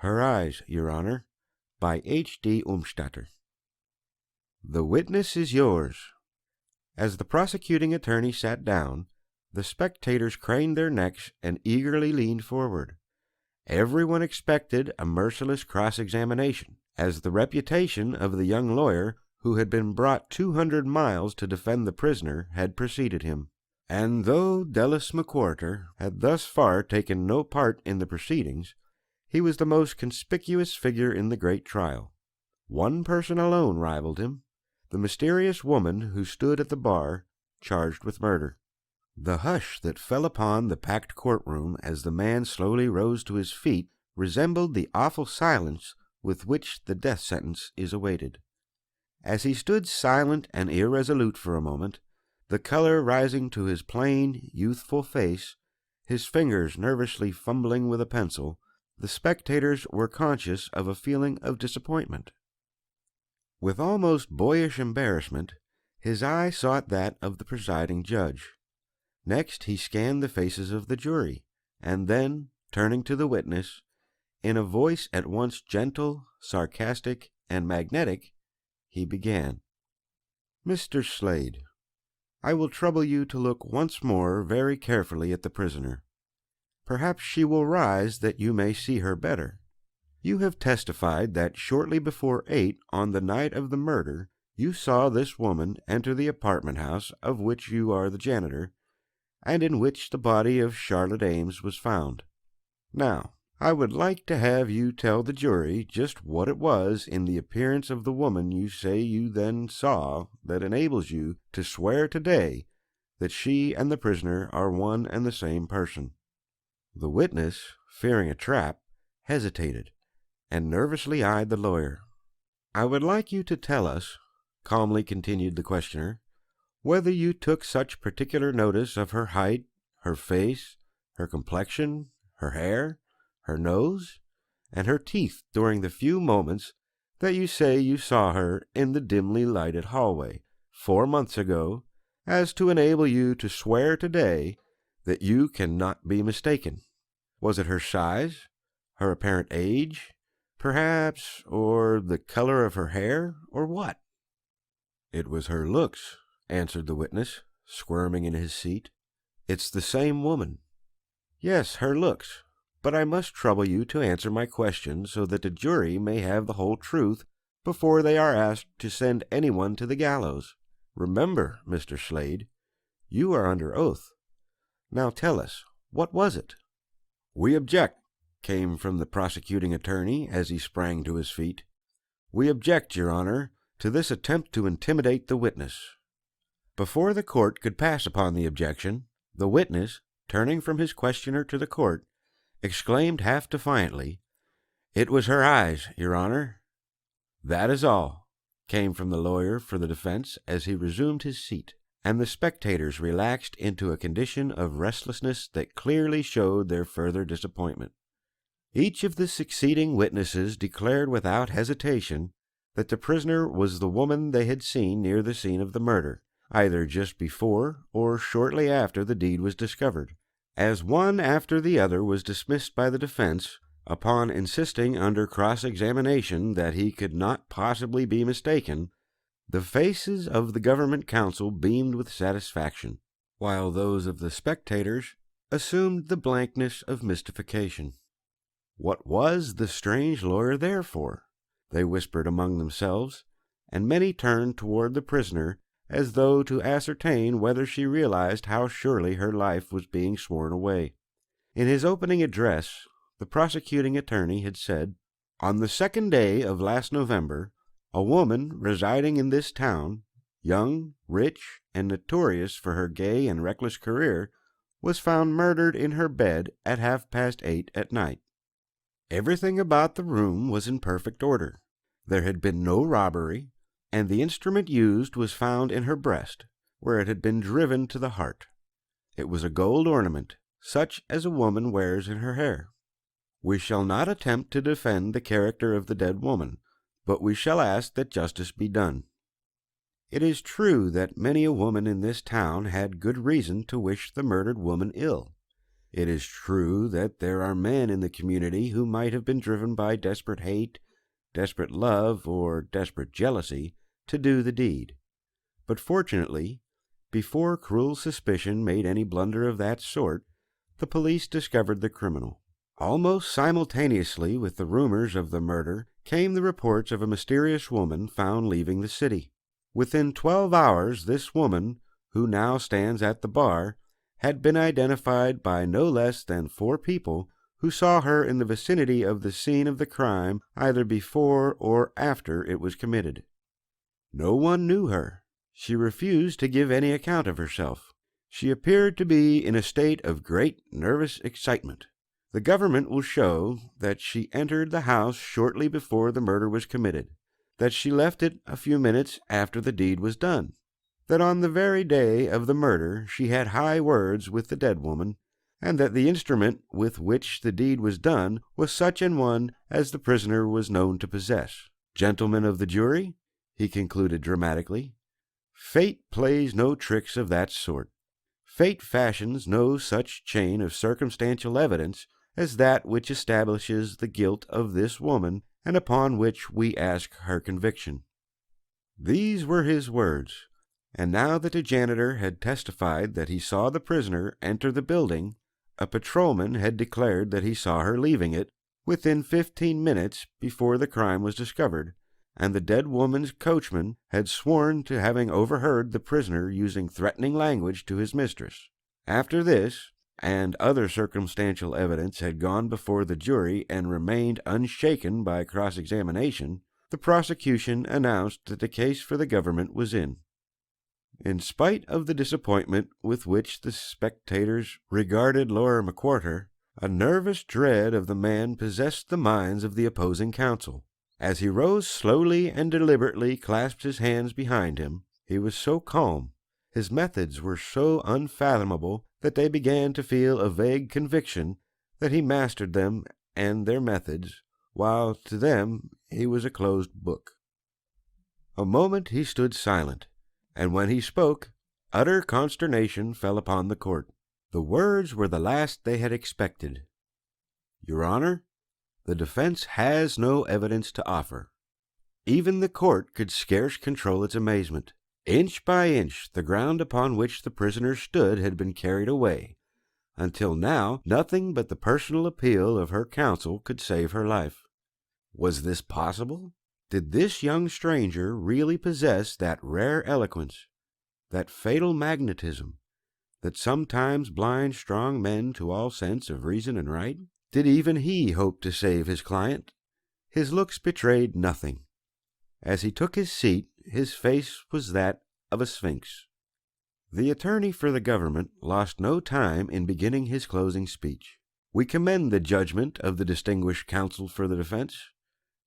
Her Eyes, Your Honor, by H.D. Umbstaetter. The witness is yours. As the prosecuting attorney sat down, the spectators craned their necks and eagerly leaned forward. Everyone expected a merciless cross-examination, as the reputation of the young lawyer who had been brought 200 miles to defend the prisoner had preceded him. And though Dallas McWhorter had thus far taken no part in the proceedings, he was the most conspicuous figure in the great trial. One person alone rivaled him, the mysterious woman who stood at the bar, charged with murder. The hush that fell upon the packed courtroom as the man slowly rose to his feet resembled the awful silence with which the death sentence is awaited. As he stood silent and irresolute for a moment, the color rising to his plain, youthful face, his fingers nervously fumbling with a pencil, the spectators were conscious of a feeling of disappointment. With almost boyish embarrassment, his eye sought that of the presiding judge. Next he scanned the faces of the jury, and then, turning to the witness, in a voice at once gentle, sarcastic, and magnetic, he began. "Mr. Slade, I will trouble you to look once more very carefully at the prisoner. Perhaps she will rise that you may see her better. You have testified that shortly before 8 on the night of the murder you saw this woman enter the apartment house of which you are the janitor, and in which the body of Charlotte Ames was found. Now, I would like to have you tell the jury just what it was in the appearance of the woman you say you then saw that enables you to swear today that she and the prisoner are one and the same person." The witness, fearing a trap, hesitated, and nervously eyed the lawyer. "I would like you to tell us," calmly continued the questioner, "whether you took such particular notice of her height, her face, her complexion, her hair, her nose, and her teeth during the few moments that you say you saw her in the dimly lighted hallway 4 months ago, as to enable you to swear today that you cannot be mistaken. Was it her size, her apparent age, perhaps, or the color of her hair, or what?" "It was her looks," answered the witness, squirming in his seat. "It's the same woman." "Yes, her looks. But I must trouble you to answer my question so that the jury may have the whole truth before they are asked to send anyone to the gallows. Remember, Mr. Slade, you are under oath. Now tell us, what was it?" "We object," came from the prosecuting attorney as he sprang to his feet. "We object, Your Honor, to this attempt to intimidate the witness." Before the court could pass upon the objection, the witness, turning from his questioner to the court, exclaimed half defiantly, "It was her eyes, Your Honor." "That is all," came from the lawyer for the defense as he resumed his seat, and the spectators relaxed into a condition of restlessness that clearly showed their further disappointment. Each of the succeeding witnesses declared without hesitation that the prisoner was the woman they had seen near the scene of the murder, either just before or shortly after the deed was discovered. As one after the other was dismissed by the defense, upon insisting under cross-examination that he could not possibly be mistaken, the faces of the government counsel beamed with satisfaction, while those of the spectators assumed the blankness of mystification. What was the strange lawyer there for? They whispered among themselves, and many turned toward the prisoner as though to ascertain whether she realized how surely her life was being sworn away. In his opening address, the prosecuting attorney had said, "On the 2nd day of last November, a woman residing in this town, young, rich, and notorious for her gay and reckless career, was found murdered in her bed at 8:30 at night. Everything about the room was in perfect order. There had been no robbery, and the instrument used was found in her breast, where it had been driven to the heart. It was a gold ornament, such as a woman wears in her hair. We shall not attempt to defend the character of the dead woman, but we shall ask that justice be done. It is true that many a woman in this town had good reason to wish the murdered woman ill. It is true that there are men in the community who might have been driven by desperate hate, desperate love, or desperate jealousy to do the deed. But fortunately, before cruel suspicion made any blunder of that sort, the police discovered the criminal. Almost simultaneously with the rumors of the murder came the reports of a mysterious woman found leaving the city. Within 12 hours, this woman, who now stands at the bar, had been identified by no less than 4 people who saw her in the vicinity of the scene of the crime either before or after it was committed. No one knew her. She refused to give any account of herself. She appeared to be in a state of great nervous excitement. The government will show that she entered the house shortly before the murder was committed, that she left it a few minutes after the deed was done, that on the very day of the murder she had high words with the dead woman, and that the instrument with which the deed was done was such an one as the prisoner was known to possess. Gentlemen of the jury, he concluded dramatically, fate plays no tricks of that sort. Fate fashions no such chain of circumstantial evidence as that which establishes the guilt of this woman and upon which we ask her conviction. These were his words, and now that the janitor had testified that he saw the prisoner enter the building, a patrolman had declared that he saw her leaving it within 15 minutes before the crime was discovered, and the dead woman's coachman had sworn to having overheard the prisoner using threatening language to his mistress. After this, and other circumstantial evidence had gone before the jury and remained unshaken by cross-examination, the prosecution announced that the case for the government was in. In spite of the disappointment with which the spectators regarded Lawyer McWhorter, a nervous dread of the man possessed the minds of the opposing counsel. As he rose slowly and deliberately clasped his hands behind him, he was so calm, his methods were so unfathomable, that they began to feel a vague conviction that he mastered them and their methods, while to them he was a closed book. A moment he stood silent, and when he spoke, utter consternation fell upon the court. The words were the last they had expected. "Your Honor, the defense has no evidence to offer." Even the court could scarce control its amazement. Inch by inch, the ground upon which the prisoner stood had been carried away, until now nothing but the personal appeal of her counsel could save her life. Was this possible? Did this young stranger really possess that rare eloquence, that fatal magnetism, that sometimes blinds strong men to all sense of reason and right? Did even he hope to save his client? His looks betrayed nothing. As he took his seat, his face was that of a sphinx. The attorney for the government lost no time in beginning his closing speech. "We commend the judgment of the distinguished counsel for the defense,"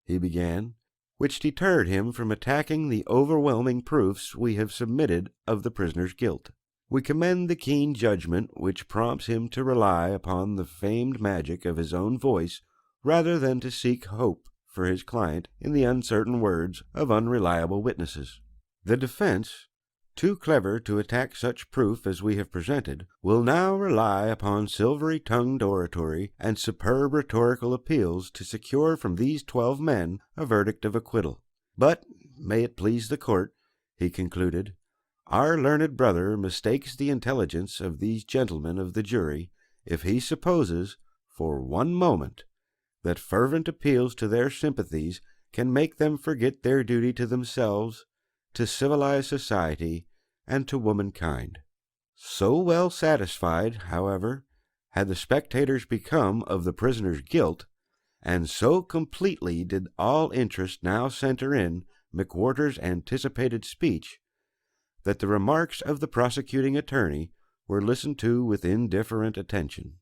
he began, "which deterred him from attacking the overwhelming proofs we have submitted of the prisoner's guilt. We commend the keen judgment which prompts him to rely upon the famed magic of his own voice rather than to seek hope for his client in the uncertain words of unreliable witnesses. The defense, too clever to attack such proof as we have presented, will now rely upon silvery-tongued oratory and superb rhetorical appeals to secure from these 12 men a verdict of acquittal. But, may it please the court," he concluded, "our learned brother mistakes the intelligence of these gentlemen of the jury if he supposes, for one moment, that fervent appeals to their sympathies can make them forget their duty to themselves, to civilized society, and to womankind." So well satisfied, however, had the spectators become of the prisoner's guilt, and so completely did all interest now center in McWhorter's anticipated speech, that the remarks of the prosecuting attorney were listened to with indifferent attention.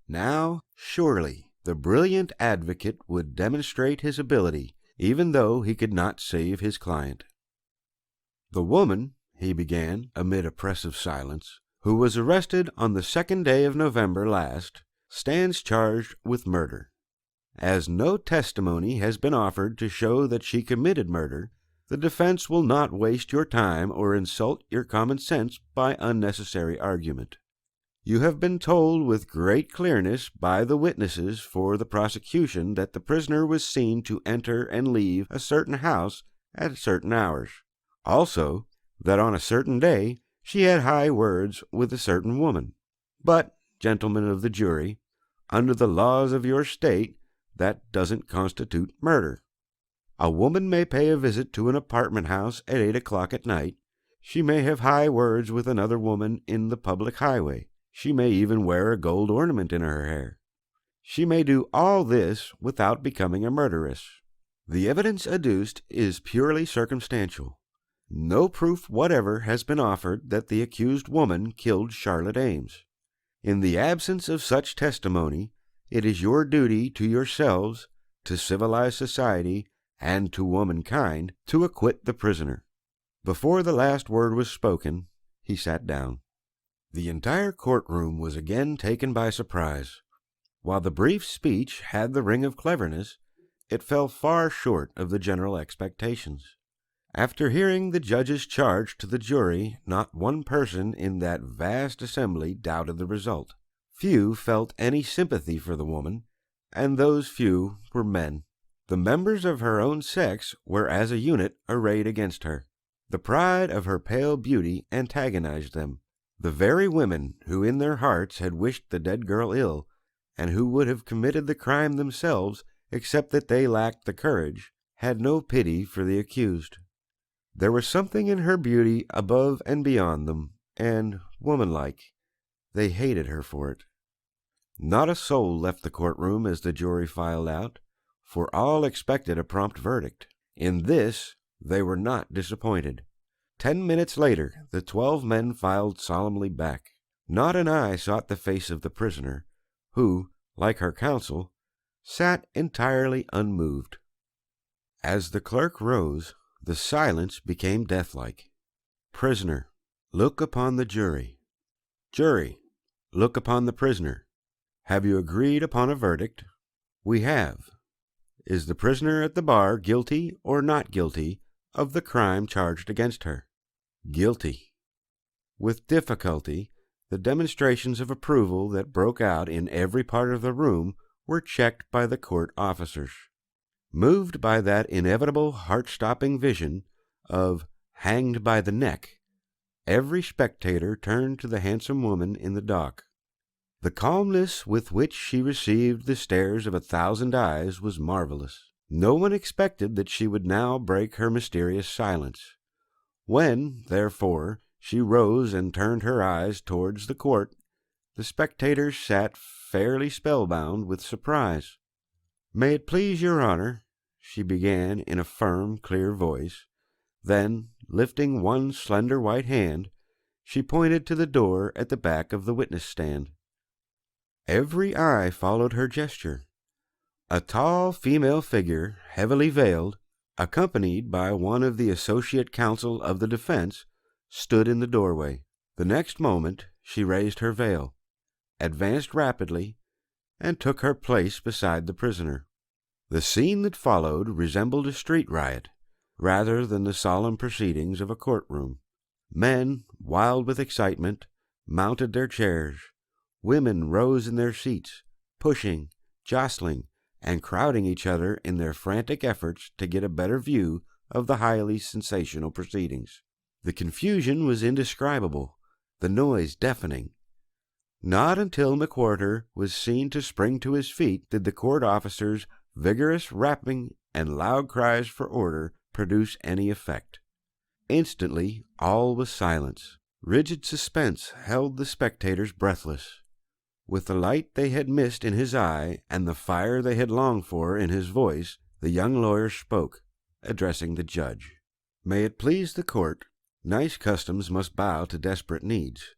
Now, surely, the brilliant advocate would demonstrate his ability, even though he could not save his client. "The woman," he began, amid oppressive silence, "who was arrested on the 2nd day of November last, stands charged with murder. As no testimony has been offered to show that she committed murder, the defense will not waste your time or insult your common sense by unnecessary argument. You have been told with great clearness by the witnesses for the prosecution that the prisoner was seen to enter and leave a certain house at certain hours. Also, that on a certain day she had high words with a certain woman. But, gentlemen of the jury, under the laws of your state, that doesn't constitute murder. A woman may pay a visit to an apartment house at 8 o'clock at night. She may have high words with another woman in the public highway. She may even wear a gold ornament in her hair. She may do all this without becoming a murderess. The evidence adduced is purely circumstantial. No proof whatever has been offered that the accused woman killed Charlotte Ames. In the absence of such testimony, it is your duty to yourselves, to civilized society, and to womankind to acquit the prisoner. Before the last word was spoken, he sat down. The entire courtroom was again taken by surprise. While the brief speech had the ring of cleverness, it fell far short of the general expectations. After hearing the judge's charge to the jury, not one person in that vast assembly doubted the result. Few felt any sympathy for the woman, and those few were men. The members of her own sex were as a unit arrayed against her. The pride of her pale beauty antagonized them. The very women who in their hearts had wished the dead girl ill, and who would have committed the crime themselves except that they lacked the courage, had no pity for the accused. There was something in her beauty above and beyond them, and, womanlike, they hated her for it. Not a soul left the courtroom as the jury filed out, for all expected a prompt verdict. In this they were not disappointed. 10 minutes later, the 12 men filed solemnly back. Not an eye sought the face of the prisoner, who, like her counsel, sat entirely unmoved. As the clerk rose, the silence became deathlike. Prisoner, look upon the jury. Jury, look upon the prisoner. Have you agreed upon a verdict? We have. Is the prisoner at the bar guilty or not guilty of the crime charged against her? Guilty. With difficulty, the demonstrations of approval that broke out in every part of the room were checked by the court officers. Moved by that inevitable heart-stopping vision of hanged by the neck, every spectator turned to the handsome woman in the dock. The calmness with which she received the stares of 1,000 eyes was marvelous. No one expected that she would now break her mysterious silence. When, therefore, she rose and turned her eyes towards the court, the spectators sat fairly spellbound with surprise. "May it please your honor," she began in a firm, clear voice. Then, lifting one slender white hand, she pointed to the door at the back of the witness stand. Every eye followed her gesture. A tall female figure, heavily veiled, accompanied by one of the associate counsel of the defense, stood in the doorway. The next moment she raised her veil, advanced rapidly, and took her place beside the prisoner. The scene that followed resembled a street riot, rather than the solemn proceedings of a courtroom. Men, wild with excitement, mounted their chairs. Women rose in their seats, pushing, jostling, and crowding each other in their frantic efforts to get a better view of the highly sensational proceedings. The confusion was indescribable, the noise deafening. Not until McWhorter was seen to spring to his feet did the court officers' vigorous rapping and loud cries for order produce any effect. Instantly all was silence. Rigid suspense held the spectators breathless. With the light they had missed in his eye and the fire they had longed for in his voice, the young lawyer spoke, addressing the judge. "May it please the court, nice customs must bow to desperate needs.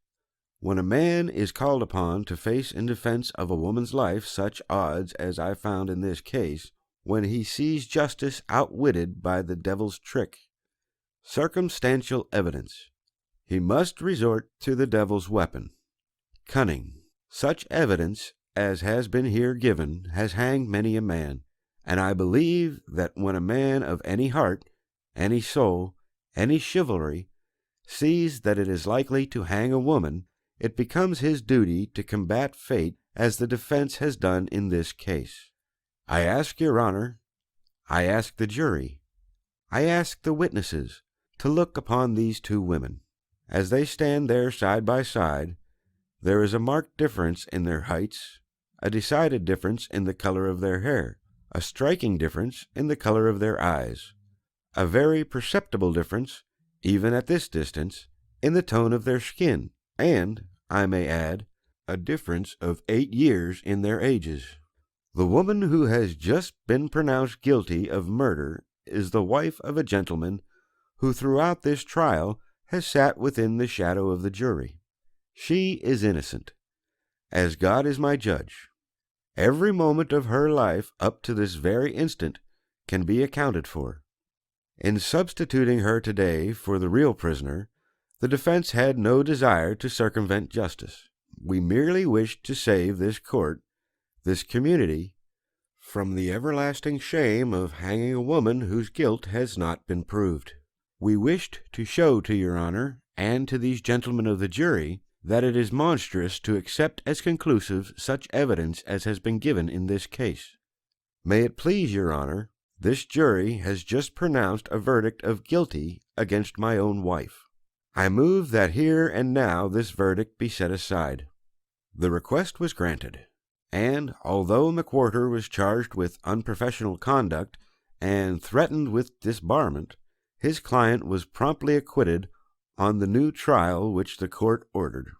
When a man is called upon to face in defense of a woman's life such odds as I found in this case, when he sees justice outwitted by the devil's trick, circumstantial evidence, he must resort to the devil's weapon, cunning. Such evidence as has been here given has hanged many a man, and I believe that when a man of any heart, any soul, any chivalry, sees that it is likely to hang a woman, it becomes his duty to combat fate as the defense has done in this case. I ask Your Honor, I ask the jury, I ask the witnesses to look upon these two women. As they stand there side by side, there is a marked difference in their heights, a decided difference in the color of their hair, a striking difference in the color of their eyes, a very perceptible difference, even at this distance, in the tone of their skin, and, I may add, a difference of 8 years in their ages. The woman who has just been pronounced guilty of murder is the wife of a gentleman who throughout this trial has sat within the shadow of the jury. She is innocent, as God is my judge. Every moment of her life up to this very instant can be accounted for. In substituting her today for the real prisoner, the defense had no desire to circumvent justice. We merely wished to save this court, this community, from the everlasting shame of hanging a woman whose guilt has not been proved. We wished to show to Your Honor and to these gentlemen of the jury that it is monstrous to accept as conclusive such evidence as has been given in this case. May it please Your Honor, this jury has just pronounced a verdict of guilty against my own wife. I move that here and now this verdict be set aside. The request was granted, and although McWhorter was charged with unprofessional conduct and threatened with disbarment, his client was promptly acquitted on the new trial which the court ordered.